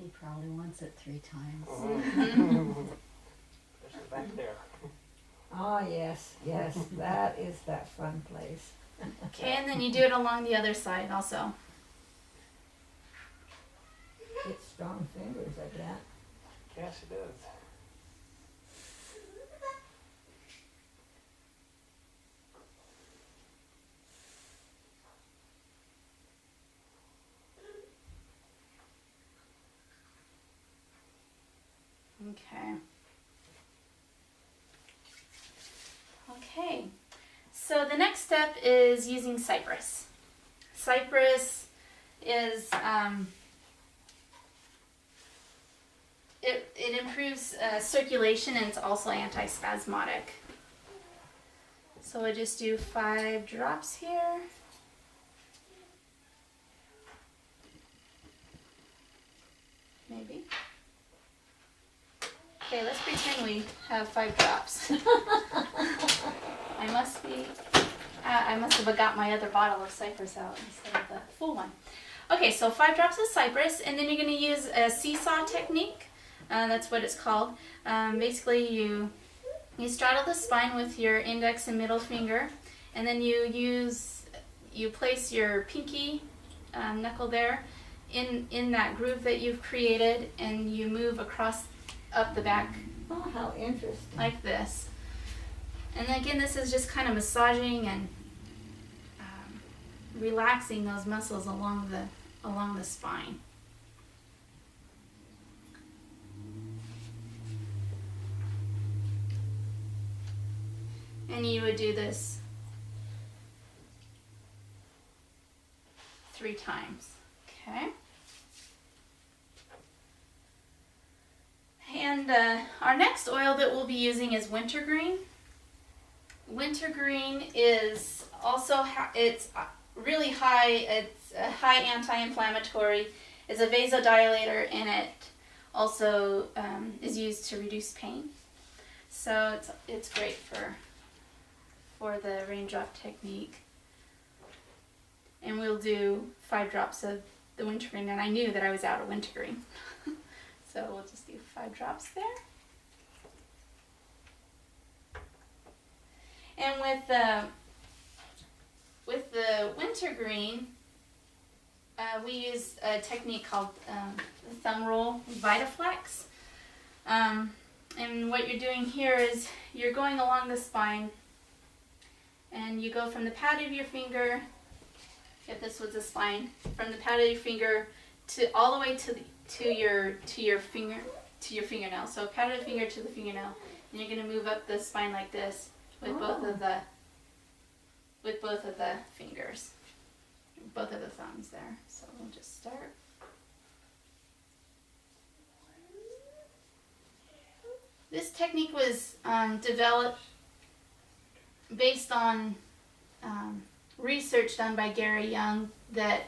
He probably wants it 3 times. Especially back there. Oh, yes, yes, that is that fun place. Okay, and then you do it along the other side also. It's strong fingers, I bet. Yes, it is. Okay. Okay. So the next step is using cypress. Cypress is it improves circulation, and it's also antispasmodic. So I just do 5 drops here. Maybe. Okay, let's pretend we have 5 drops. I must have got my other bottle of cypress out instead of the full one. Okay, so 5 drops of cypress, and then you're going to use a seesaw technique. That's what it's called. Basically, you straddle the spine with your index and middle finger, and then you place your pinky knuckle there in that groove that you've created, and you move across up the back. Oh, how interesting. Like this. And again, this is just kind of massaging and relaxing those muscles along the spine. And you would do this 3 times. Okay. And our next oil that we'll be using is wintergreen. Wintergreen is also it's really high. It's a high anti-inflammatory. It's a vasodilator, and it also is used to reduce pain. So it's great for the raindrop technique. And we'll do 5 drops of the wintergreen, and I knew that I was out of wintergreen. So we'll just do 5 drops there. And with the wintergreen, we use a technique called the thumb roll VitaFlex. And what you're doing here is you're going along the spine, and you go from the pad of your finger, if this was the spine, from the pad of your finger to all the way to your fingernail. So pad of the finger to the fingernail, and you're going to move up the spine like this with both of the fingers, both of the thumbs there. So we'll just start. This technique was developed based on research done by Gary Young that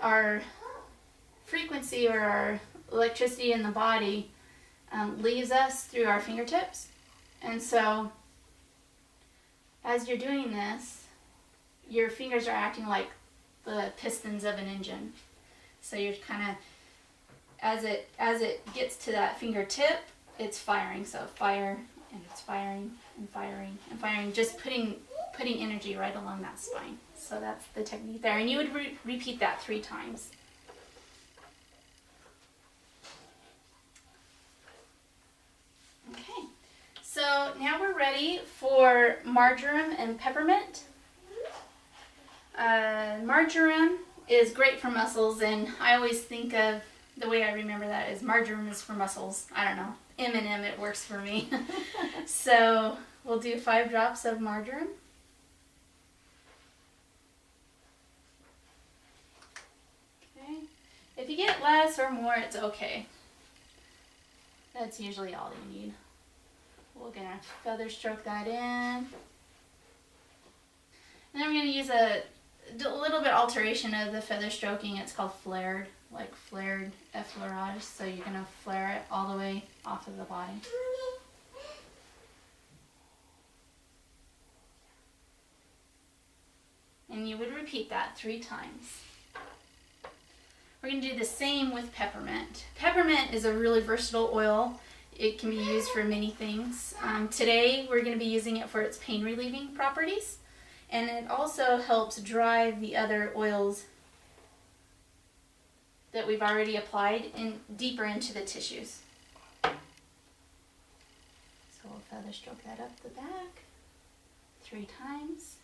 our frequency or our electricity in the body leaves us through our fingertips. And so as you're doing this, your fingers are acting like the pistons of an engine. So you're kind of, as it gets to that fingertip, it's firing. So fire, and it's firing and firing and firing, just putting energy right along that spine. So that's the technique there. And you would repeat that 3 times. Okay, so now we're ready for marjoram and peppermint. Marjoram is great for muscles, and I always think of the way I remember that is marjoram is for muscles. I don't know, M&M, it works for me. So we'll do 5 drops of marjoram. Okay, if you get less or more, it's okay. That's usually all you need. We're gonna feather stroke that in. And then we're gonna use a little bit alteration of the feather stroking. It's called flared, like flared effleurage. So you're gonna flare it all the way off of the body. And you would repeat that 3 times. We're going to do the same with peppermint. Peppermint is a really versatile oil. It can be used for many things. Today we're going to be using it for its pain relieving properties, and it also helps drive the other oils that we've already applied in deeper into the tissues. So we'll feather stroke that up the back 3 times.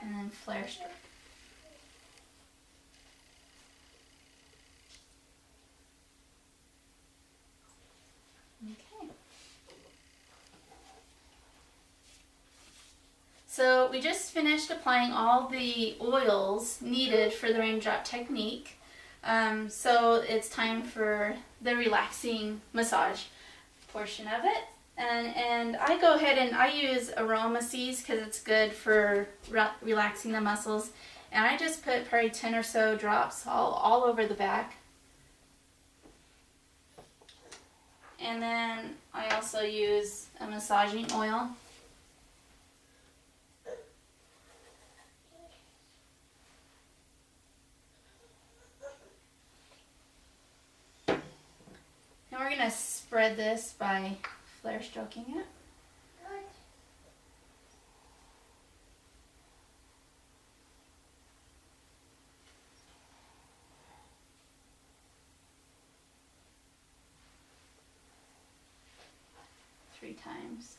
And then flare stroke. Okay. So we just finished applying all the oils needed for the raindrop technique. So it's time for the relaxing massage portion of it. And I go ahead and I use Aromaseas because it's good for relaxing the muscles. And I just put probably 10 or so drops all over the back. And then I also use a massaging oil. And we're going to spread this by flare stroking it. Three times.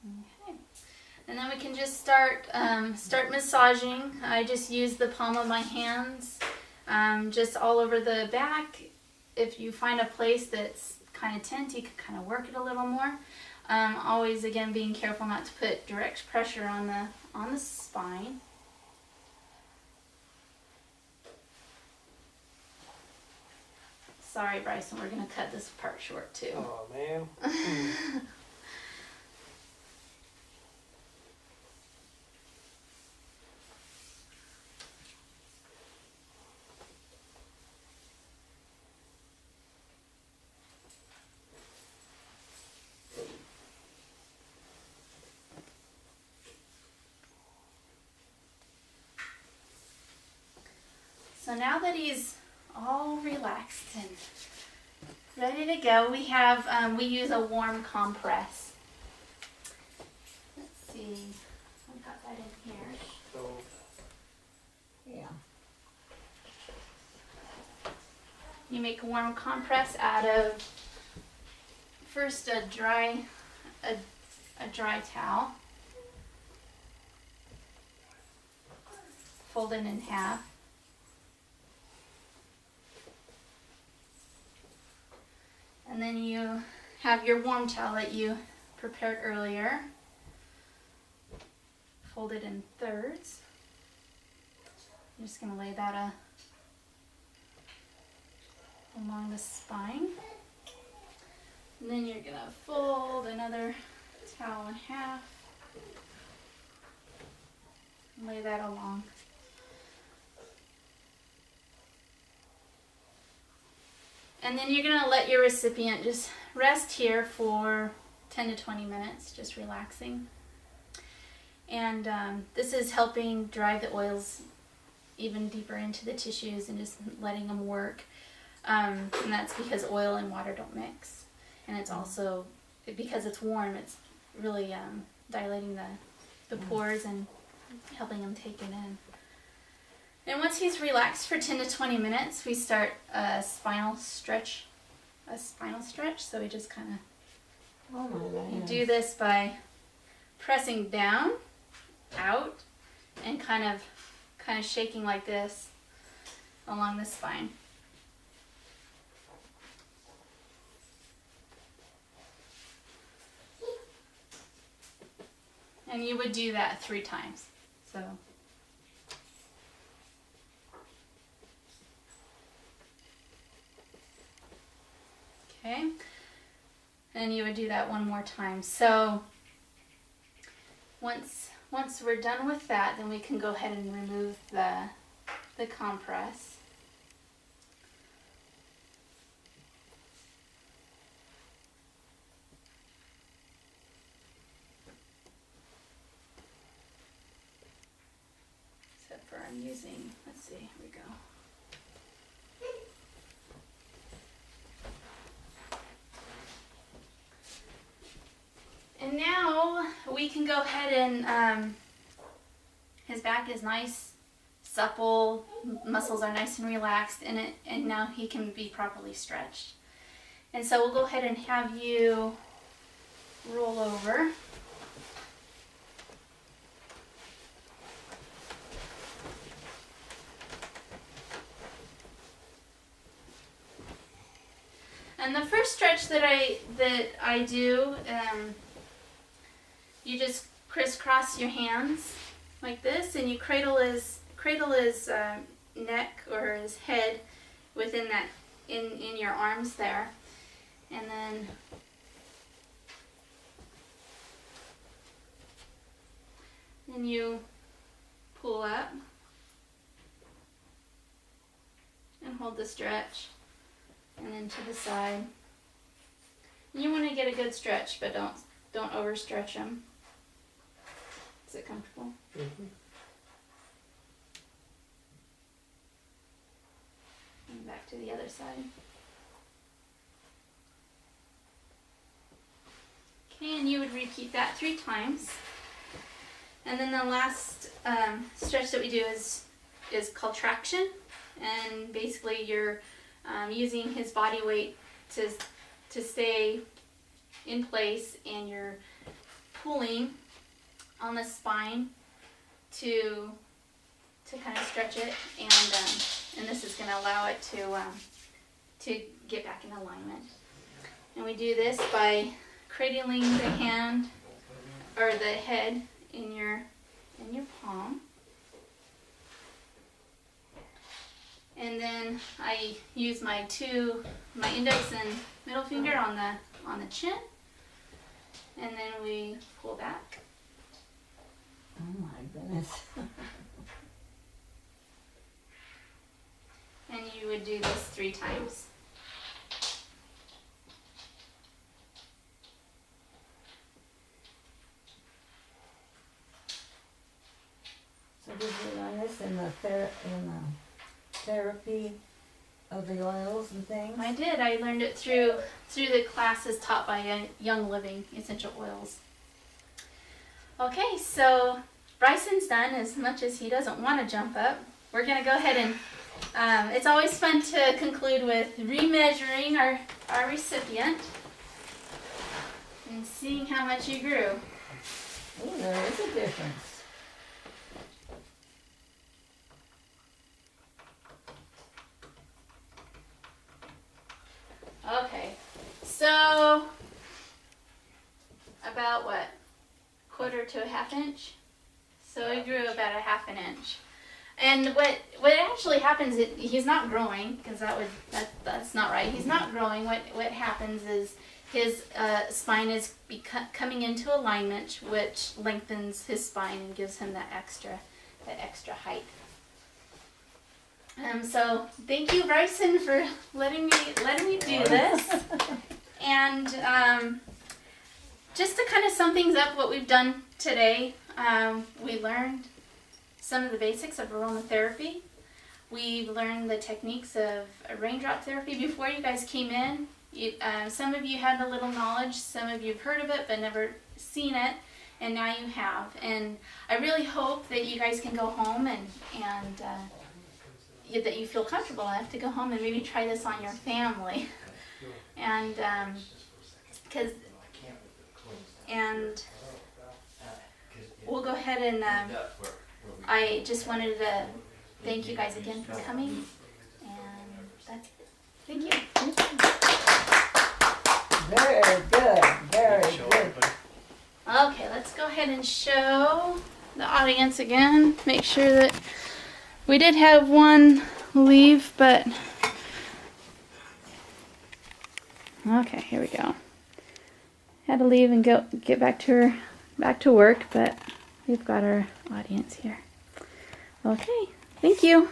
Okay. And then we can just start massaging. I just use the palm of my hands just all over the back. If you find a place that's kind of tense, you can kind of work it a little more. Always, again, being careful not to put direct pressure on the spine. Sorry, Bryson, we're going to cut this part short too. Oh, man. So now that he's all relaxed and ready to go, we use a warm compress. Let's see, I got that in here. So, Yeah. You make a warm compress out of first a dry towel. Fold it in half. And then you have your warm towel that you prepared earlier. Fold it in thirds. I'm just going to lay that along the spine. And then you're going to fold another towel in half. And lay that along. And then you're going to let your recipient just rest here for 10 to 20 minutes, just relaxing. And this is helping drive the oils even deeper into the tissues and just letting them work. And that's because oil and water don't mix. And it's also, because it's warm, it's really dilating the pores and helping them take it in. And once he's relaxed for 10 to 20 minutes, we start a spinal stretch. So we just kind of Oh my goodness. do this by pressing down, out, and kind of shaking like this along the spine. And you would do that 3 times. So. Okay, and you would do that 1 more time. So once we're done with that, then we can go ahead and remove the compress. using. Let's see, here we go. And now we can go ahead and, his back is nice, supple, muscles are nice and relaxed, and now he can be properly stretched. And so we'll go ahead and have you roll over. And the first stretch that I do, you just crisscross your hands like this, and you cradle his neck or his head within that in your arms there, and then you pull up and hold the stretch. And then to the side. And you want to get a good stretch, but don't overstretch them. Is it comfortable? Mm-hmm. And back to the other side. Okay, and you would repeat that 3 times. And then the last stretch that we do is called traction, and basically you're using his body weight to stay in place, and you're pulling on the spine to kind of stretch it, and this is going to allow it to get back in alignment. And we do this by cradling the hand or the head in your palm. And then I use my index and middle finger on the chin, and then we pull back. Oh my goodness. And you would do this 3 times. So did you learn this in the therapy of the oils and things? I did. I learned it through the classes taught by Young Living Essential Oils. Okay, so Bryson's done. As much as he doesn't want to jump up, we're going to go ahead and it's always fun to conclude with remeasuring our recipient and seeing how much you grew. Oh, there is a difference. Okay, so about what? 1/4 to 1/2 inch? So he grew about 1/2 inch. And what actually happens, he's not growing, because that's not right. He's not growing. What happens is his spine is coming into alignment, which lengthens his spine and gives him that extra height. So thank you, Bryson, for letting me do this. And just to kind of sum things up, what we've done today, we learned some of the basics of aromatherapy. We learned the techniques of raindrop therapy before you guys came in. Some of you had a little knowledge, some of you have heard of it but never seen it, and now you have. And I really hope that you guys can go home and that you feel comfortable enough to go home and maybe try this on your family. And we'll go ahead and I just wanted to thank you guys again for coming, and that's it. Thank you. Very good, very good. Okay, let's go ahead and show the audience again. Make sure that we did have one leave, but okay, here we go. Had to leave and get back to work, but we've got our audience here. Okay, thank you.